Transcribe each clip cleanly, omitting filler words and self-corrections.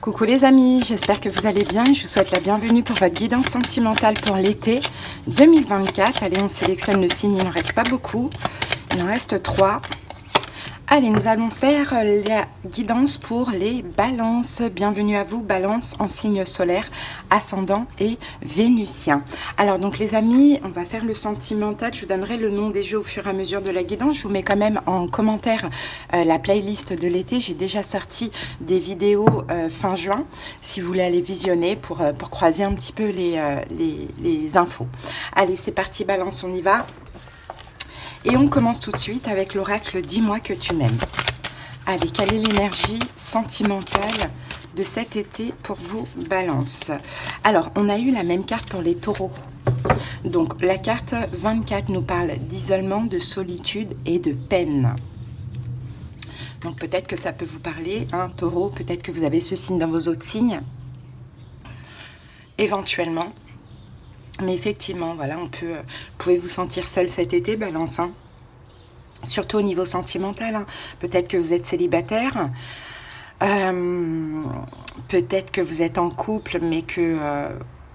Coucou les amis, j'espère que vous allez bien et je vous souhaite la bienvenue pour votre guidance sentimentale pour l'été 2024. Allez, on sélectionne le signe, il n'en reste pas beaucoup, il en reste 3. Allez, nous allons faire la guidance pour les balances. Bienvenue à vous, balance en signe solaire, ascendant et vénusien. Alors donc les amis, on va faire le sentimental. Je vous donnerai le nom des jeux au fur et à mesure de la guidance. Je vous mets quand même en commentaire la playlist de l'été. J'ai déjà sorti des vidéos fin juin, si vous voulez aller visionner pour croiser un petit peu les infos. Allez, c'est parti, balance, on y va. Et on commence tout de suite avec l'oracle « Dis-moi que tu m'aimes ». Allez, quelle est l'énergie sentimentale de cet été pour vous, Balance? Alors, on a eu la même carte pour les taureaux. Donc, la carte 24 nous parle d'isolement, de solitude et de peine. Donc, peut-être que ça peut vous parler, hein, taureau, peut-être que vous avez ce signe dans vos autres signes. Éventuellement. Mais effectivement, voilà, vous pouvez vous sentir seul cet été, Balance, hein. Surtout au niveau sentimental, hein. Peut-être que vous êtes célibataire, peut-être que vous êtes en couple, mais que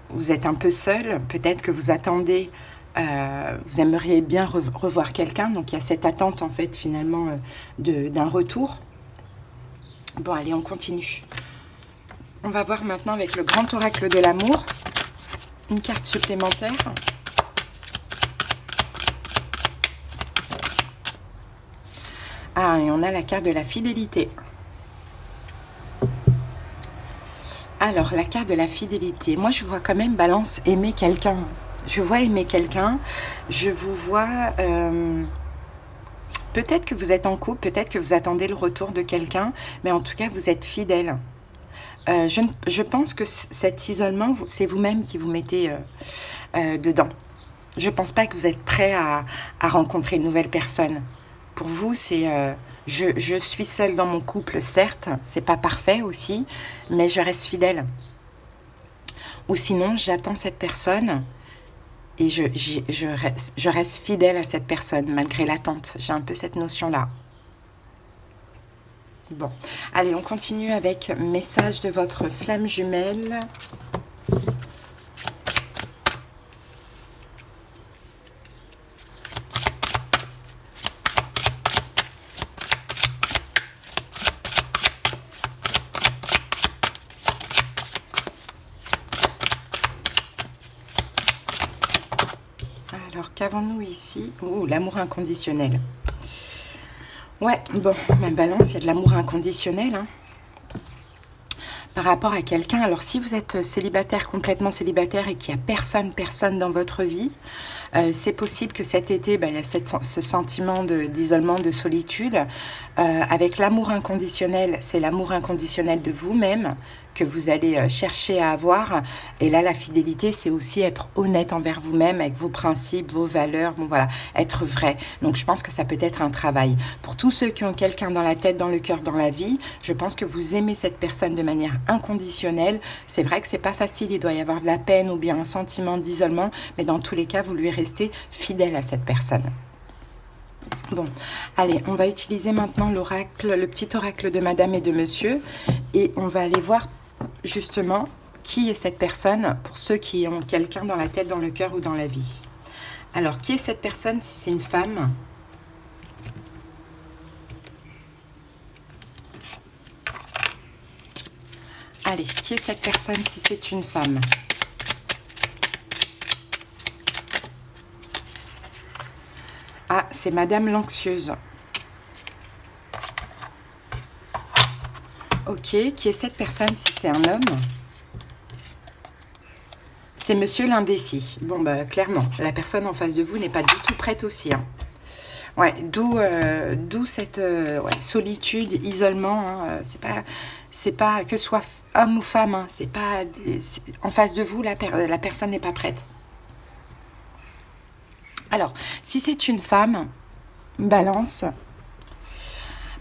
vous êtes un peu seul, peut-être que vous attendez, vous aimeriez bien revoir quelqu'un, donc il y a cette attente, en fait, finalement, d'un retour. Bon, allez, on continue. On va voir maintenant avec le grand oracle de l'amour. Une carte supplémentaire. Ah, et on a la carte de la fidélité. Alors, la carte de la fidélité. Moi, je vois quand même, Balance, aimer quelqu'un. Je vois aimer quelqu'un. Je vous vois... peut-être que vous êtes en couple, peut-être que vous attendez le retour de quelqu'un, mais en tout cas, vous êtes fidèle. Je pense que cet isolement, c'est vous-même qui vous mettez dedans. Je ne pense pas que vous êtes prêt à rencontrer une nouvelle personne. Pour vous, c'est je suis seule dans mon couple, certes, c'est pas parfait aussi, mais je reste fidèle. Ou sinon, j'attends cette personne et je reste fidèle à cette personne malgré l'attente. J'ai un peu cette notion-là. Bon, allez, on continue avec message de votre flamme jumelle. Alors, qu'avons-nous ici? Ouh, l'amour inconditionnel. Ouais, bon, ma Balance, il y a de l'amour inconditionnel, hein, par rapport à quelqu'un. Alors, si vous êtes célibataire, complètement célibataire et qu'il n'y a personne dans votre vie, c'est possible que cet été, il y a ce sentiment d'isolement, de solitude. Avec l'amour inconditionnel, c'est l'amour inconditionnel de vous-même que vous allez chercher à avoir. Et là, la fidélité, c'est aussi être honnête envers vous-même, avec vos principes, vos valeurs, bon voilà, être vrai. Donc, je pense que ça peut être un travail. Pour tous ceux qui ont quelqu'un dans la tête, dans le cœur, dans la vie, je pense que vous aimez cette personne de manière inconditionnelle. C'est vrai que c'est pas facile, il doit y avoir de la peine ou bien un sentiment d'isolement, mais dans tous les cas, vous lui restez fidèle à cette personne. Bon, allez, on va utiliser maintenant l'oracle, le petit oracle de Madame et de Monsieur, et on va aller voir justement qui est cette personne pour ceux qui ont quelqu'un dans la tête, dans le cœur ou dans la vie. Alors, qui est cette personne si c'est une femme? Allez, qui est cette personne si c'est une femme? Ah, c'est Madame l'anxieuse. Ok, qui est cette personne si c'est un homme? C'est Monsieur l'indécis. Bon, bah, clairement, la personne en face de vous n'est pas du tout prête aussi, hein. Ouais, d'où cette solitude, isolement, hein. C'est pas que ce soit homme ou femme, hein. C'est pas en face de vous, la personne n'est pas prête. Alors, si c'est une femme, Balance,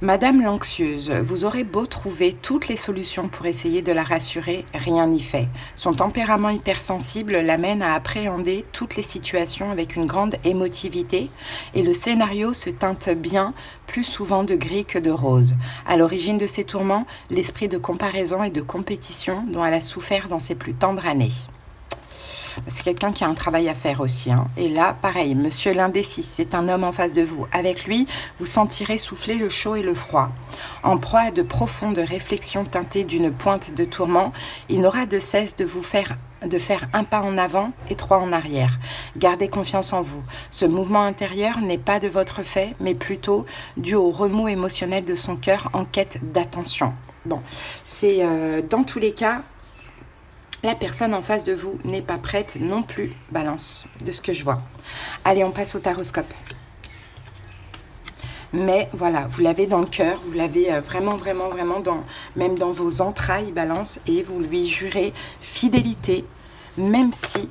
Madame l'anxieuse, vous aurez beau trouver toutes les solutions pour essayer de la rassurer, rien n'y fait. Son tempérament hypersensible l'amène à appréhender toutes les situations avec une grande émotivité et le scénario se teinte bien plus souvent de gris que de rose. À l'origine de ces tourments, l'esprit de comparaison et de compétition dont elle a souffert dans ses plus tendres années. C'est quelqu'un qui a un travail à faire aussi. Et là, pareil, monsieur l'indécis, c'est un homme en face de vous. Avec lui, vous sentirez souffler le chaud et le froid. En proie à de profondes réflexions teintées d'une pointe de tourment, il n'aura de cesse de faire un pas en avant et 3 en arrière. Gardez confiance en vous. Ce mouvement intérieur n'est pas de votre fait, mais plutôt dû au remous émotionnel de son cœur en quête d'attention. Bon, c'est dans tous les cas, la personne en face de vous n'est pas prête non plus, Balance, de ce que je vois. Allez, on passe au taroscope. Mais voilà, vous l'avez dans le cœur, vous l'avez vraiment, même dans vos entrailles, Balance, et vous lui jurez fidélité, même si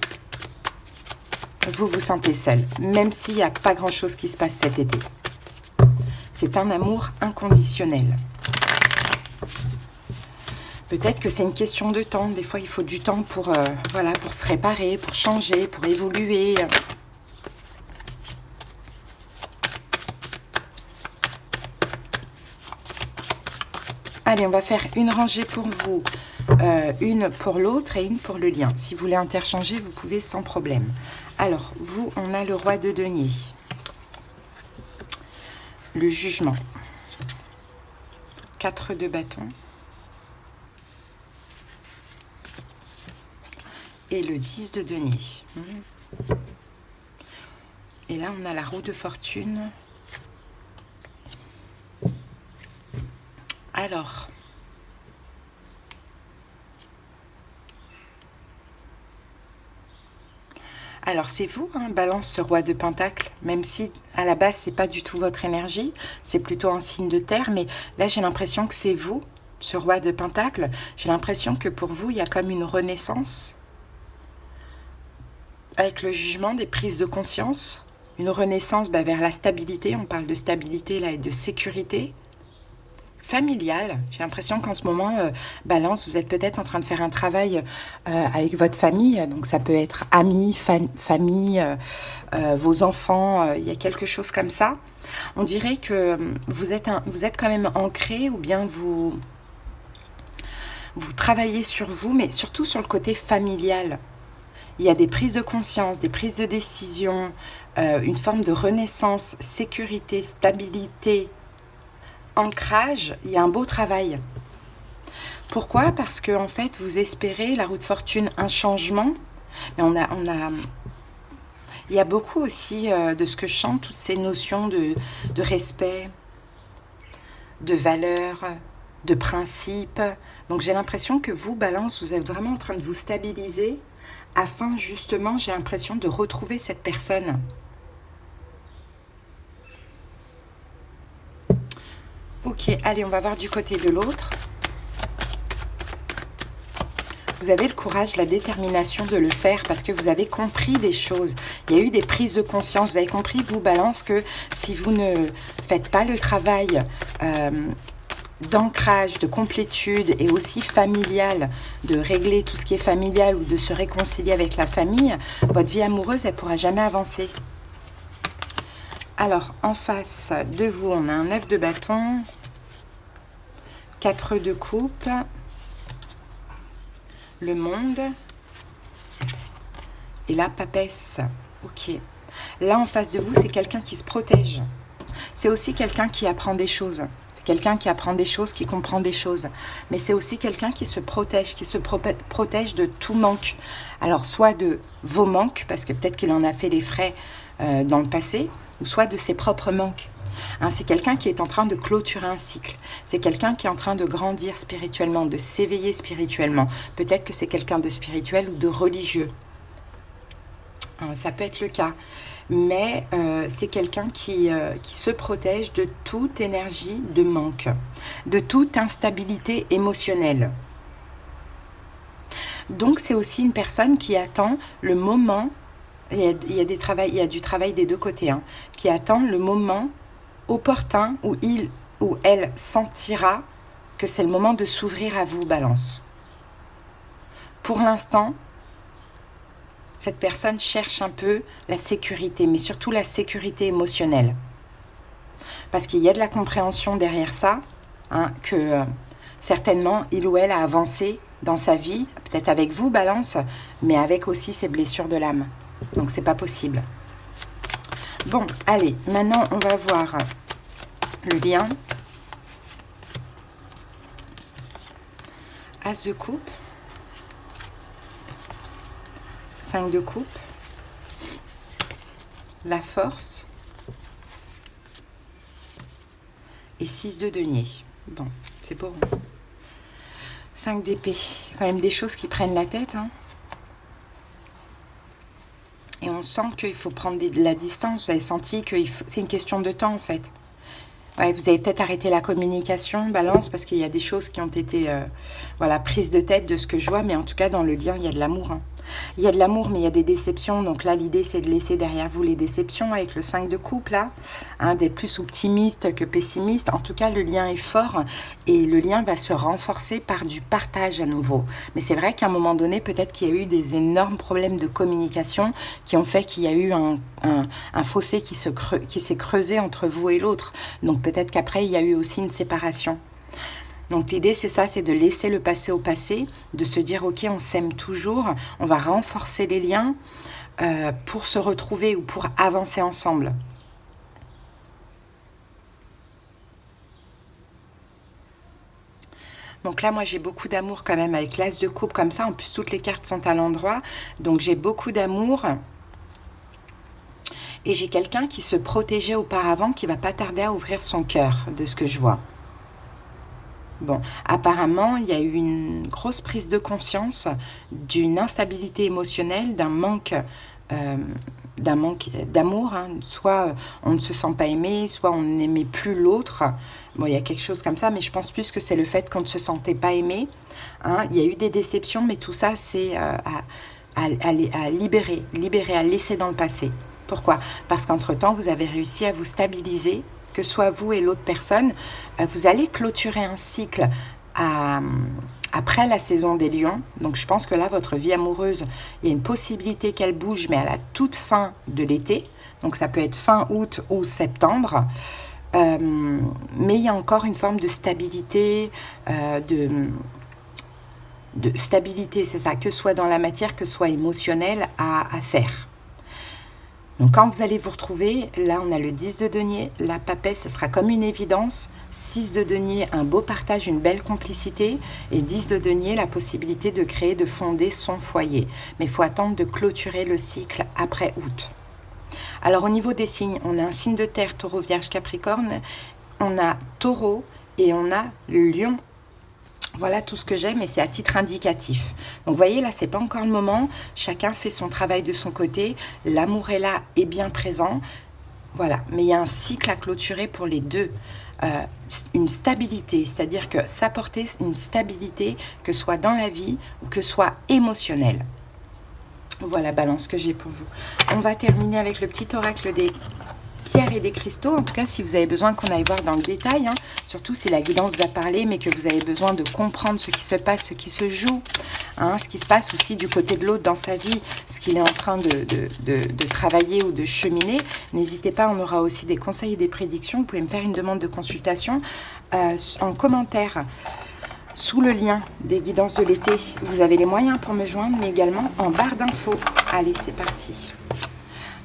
vous vous sentez seul, même s'il n'y a pas grand-chose qui se passe cet été. C'est un amour inconditionnel. Peut-être que c'est une question de temps. Des fois, il faut du temps pour se réparer, pour changer, pour évoluer. Allez, on va faire une rangée pour vous, une pour l'autre et une pour le lien. Si vous voulez interchanger, vous pouvez sans problème. Alors, vous, on a le roi de denier. Le jugement. 4 de bâton. Et le 10 de denier. Et là, on a la roue de fortune. Alors, c'est vous, Balance, ce roi de pentacle, même si à la base, c'est pas du tout votre énergie, c'est plutôt un signe de terre, mais là, j'ai l'impression que c'est vous, ce roi de pentacle. J'ai l'impression que pour vous, il y a comme une renaissance. Avec le jugement, des prises de conscience, une renaissance vers la stabilité, on parle de stabilité là et de sécurité familiale. J'ai l'impression qu'en ce moment, Balance, vous êtes peut-être en train de faire un travail avec votre famille, donc ça peut être amis, famille, vos enfants, il y a quelque chose comme ça. On dirait que vous êtes quand même ancré ou bien vous travaillez sur vous, mais surtout sur le côté familial. Il y a des prises de conscience, des prises de décision, une forme de renaissance, sécurité, stabilité, ancrage. Il y a un beau travail. Pourquoi? Parce que en fait, vous espérez, la roue de fortune, un changement. Mais il y a beaucoup aussi de ce que je chante, toutes ces notions de respect, de valeur, de principe. Donc j'ai l'impression que vous, Balance, vous êtes vraiment en train de vous stabiliser afin justement, j'ai l'impression de retrouver cette personne. Ok, allez, on va voir du côté de l'autre. Vous avez le courage, la détermination de le faire parce que vous avez compris des choses. Il y a eu des prises de conscience. Vous avez compris, vous, Balance, que si vous ne faites pas le travail d'ancrage, de complétude et aussi familial, de régler tout ce qui est familial ou de se réconcilier avec la famille, votre vie amoureuse, elle ne pourra jamais avancer. Alors, en face de vous, on a un 9 de bâton, 4 de coupe, le monde, et là, papesse. Ok. Là, en face de vous, c'est quelqu'un qui se protège. C'est aussi quelqu'un qui apprend des choses. C'est quelqu'un qui apprend des choses, qui comprend des choses. Mais c'est aussi quelqu'un qui se protège, protège de tout manque. Alors, soit de vos manques, parce que peut-être qu'il en a fait les frais dans le passé, ou soit de ses propres manques. C'est quelqu'un qui est en train de clôturer un cycle. C'est quelqu'un qui est en train de grandir spirituellement, de s'éveiller spirituellement. Peut-être que c'est quelqu'un de spirituel ou de religieux. Ça peut être le cas. Mais c'est quelqu'un qui se protège de toute énergie de manque, de toute instabilité émotionnelle. Donc, c'est aussi une personne qui attend le moment, il y a du travail des deux côtés, qui attend le moment opportun où il ou elle sentira que c'est le moment de s'ouvrir à vous, Balance. Pour l'instant, cette personne cherche un peu la sécurité, mais surtout la sécurité émotionnelle. Parce qu'il y a de la compréhension derrière ça, hein, que certainement, il ou elle a avancé dans sa vie, peut-être avec vous, Balance, mais avec aussi ses blessures de l'âme. Donc, c'est pas possible. Bon, allez, maintenant, on va voir le lien. As de coupe. 5 de coupe. La force. Et 6 de denier. Bon, c'est beau. 5 d'épée. Quand même des choses qui prennent la tête. Hein. Et on sent qu'il faut prendre de la distance. Vous avez senti que c'est une question de temps, en fait. Ouais, vous avez peut-être arrêté la communication, Balance, parce qu'il y a des choses qui ont été voilà, prises de tête de ce que je vois. Mais en tout cas, dans le lien, il y a de l'amour. Hein. Il y a de l'amour, mais il y a des déceptions. Donc là, l'idée, c'est de laisser derrière vous les déceptions avec le 5 de coupe, là. Hein, d'être plus optimiste que pessimiste. En tout cas, le lien est fort et le lien va se renforcer par du partage à nouveau. Mais c'est vrai qu'à un moment donné, peut-être qu'il y a eu des énormes problèmes de communication qui ont fait qu'il y a eu un fossé qui s'est creusé entre vous et l'autre. Donc peut-être qu'après, il y a eu aussi une séparation. Donc l'idée, c'est ça, c'est de laisser le passé au passé, de se dire, ok, on s'aime toujours, on va renforcer les liens pour se retrouver ou pour avancer ensemble. Donc là, moi, j'ai beaucoup d'amour quand même avec l'as de coupe comme ça. En plus, toutes les cartes sont à l'endroit. Donc j'ai beaucoup d'amour. Et j'ai quelqu'un qui se protégeait auparavant, qui va pas tarder à ouvrir son cœur, de ce que je vois. Bon, apparemment, il y a eu une grosse prise de conscience d'une instabilité émotionnelle, d'un manque d'amour. Hein. Soit on ne se sent pas aimé, soit on n'aimait plus l'autre. Bon, il y a quelque chose comme ça, mais je pense plus que c'est le fait qu'on ne se sentait pas aimé. Hein. Il y a eu des déceptions, mais tout ça, c'est à libérer, à laisser dans le passé. Pourquoi? Parce qu'entre-temps, vous avez réussi à vous stabiliser, que soit vous et l'autre personne, vous allez clôturer un cycle après la saison des lions. Donc je pense que là, votre vie amoureuse, il y a une possibilité qu'elle bouge, mais à la toute fin de l'été. Donc ça peut être fin août ou septembre. Mais il y a encore une forme de stabilité, de stabilité, c'est ça, que soit dans la matière, que soit émotionnelle à faire. Donc quand vous allez vous retrouver, là on a le 10 de denier, la papesse, ce sera comme une évidence, 6 de denier, un beau partage, une belle complicité, et 10 de denier, la possibilité de créer, de fonder son foyer. Mais il faut attendre de clôturer le cycle après août. Alors au niveau des signes, on a un signe de terre, taureau, vierge, capricorne, on a taureau et on a lion. Voilà tout ce que j'ai, mais c'est à titre indicatif. Donc, vous voyez, là, c'est pas encore le moment. Chacun fait son travail de son côté. L'amour est là et bien présent. Voilà. Mais il y a un cycle à clôturer pour les deux. Une stabilité, c'est-à-dire que s'apporter une stabilité, que ce soit dans la vie ou que ce soit émotionnelle. Voilà, Balance, que j'ai pour vous. On va terminer avec le petit oracle des pierres et des cristaux. En tout cas, si vous avez besoin qu'on aille voir dans le détail, hein, surtout si la guidance vous a parlé, mais que vous avez besoin de comprendre ce qui se passe, ce qui se joue, hein, ce qui se passe aussi du côté de l'autre dans sa vie, ce qu'il est en train de travailler ou de cheminer, n'hésitez pas, on aura aussi des conseils et des prédictions. Vous pouvez me faire une demande de consultation en commentaire. Sous le lien des guidances de l'été, vous avez les moyens pour me joindre, mais également en barre d'infos. Allez, c'est parti.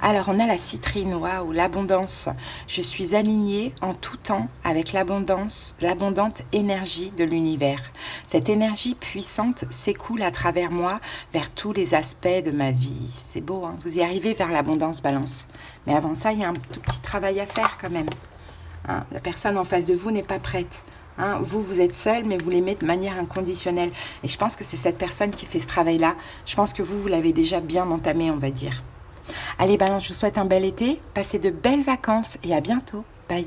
Alors, on a la citrine, waouh, l'abondance. Je suis alignée en tout temps avec l'abondance, l'abondante énergie de l'univers. Cette énergie puissante s'écoule à travers moi vers tous les aspects de ma vie. C'est beau, hein? Vous y arrivez vers l'abondance, Balance. Mais avant ça, il y a un tout petit travail à faire quand même. Hein? La personne en face de vous n'est pas prête. Hein, vous êtes seul, mais vous l'aimez de manière inconditionnelle. Et je pense que c'est cette personne qui fait ce travail-là. Je pense que vous l'avez déjà bien entamé, on va dire. Allez, Balance, je vous souhaite un bel été. Passez de belles vacances et à bientôt. Bye.